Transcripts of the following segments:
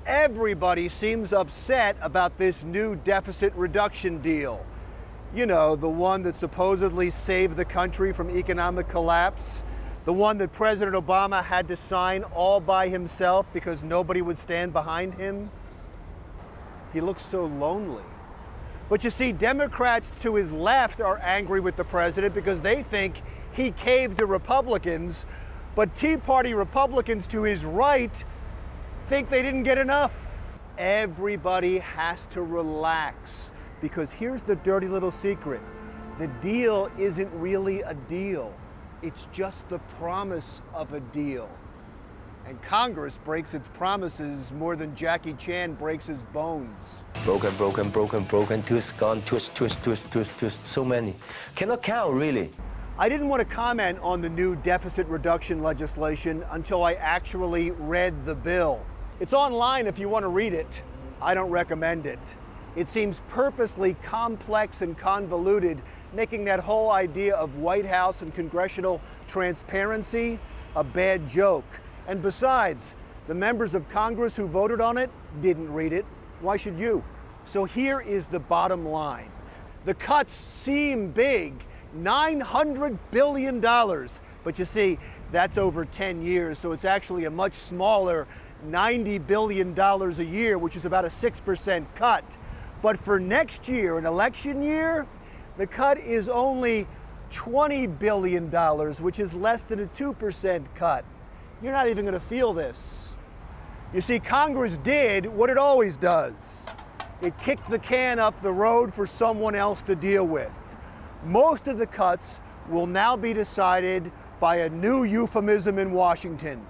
Everybody seems upset about this new deficit reduction deal. You know, the one that supposedly saved the country from economic collapse, the one that President Obama had to sign all by himself because nobody would stand behind him. He looks so lonely. But you see, Democrats to his left are angry with the president because they think he caved to Republicans, but Tea Party Republicans to his right think they didn't get enough. Everybody has to relax, because here's the dirty little secret. The deal isn't really a deal. It's just the promise of a deal. And Congress breaks its promises more than Jackie Chan breaks his bones. Broken, broken, broken, broken, twist, gone, twist, twist, twist, twist, twist, so many. Cannot count, really. I didn't want to comment on the new deficit reduction legislation until I actually read the bill. It's online if you want to read it. I don't recommend it. It seems purposely complex and convoluted, making that whole idea of White House and congressional transparency a bad joke. And besides, the members of Congress who voted on it didn't read it. Why should you? So here is the bottom line. The cuts seem big, $900 billion. But you see, that's over 10 years, so it's actually a much smaller $90 billion a year, which is about a 6% cut. But for next year, an election year, the cut is only $20 billion, which is less than a 2% cut. You're not even going to feel this. You see, Congress did what it always does. It kicked the can up the road for someone else to deal with. Most of the cuts will now be decided by a new euphemism in Washington: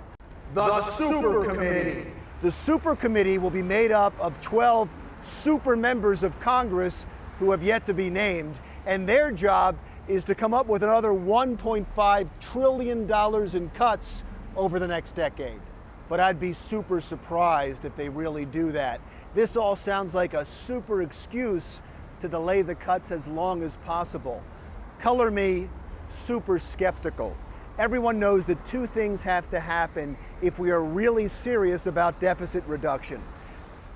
the Super Committee. The Super Committee will be made up of 12 super members of Congress who have yet to be named, and their job is to come up with another $1.5 trillion in cuts over the next decade. But I'd be super surprised if they really do that. This all sounds like a super excuse to delay the cuts as long as possible. Color me super skeptical. Everyone knows that two things have to happen if we are really serious about deficit reduction.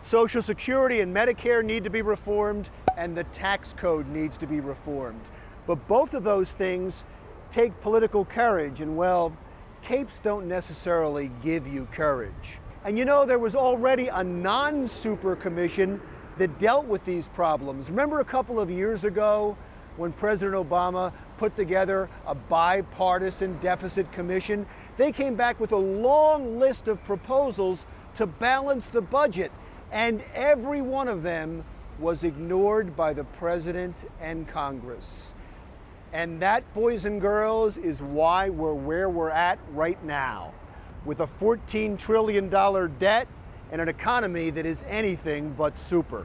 Social Security and Medicare need to be reformed, and the tax code needs to be reformed. But both of those things take political courage, and well, capes don't necessarily give you courage. And you know, there was already a non-super commission that dealt with these problems. Remember a couple of years ago when President Obama put together a bipartisan deficit commission? They came back with a long list of proposals to balance the budget, and every one of them was ignored by the president and Congress. And that, boys and girls, is why we're where we're at right now, with a $14 trillion debt and an economy that is anything but super.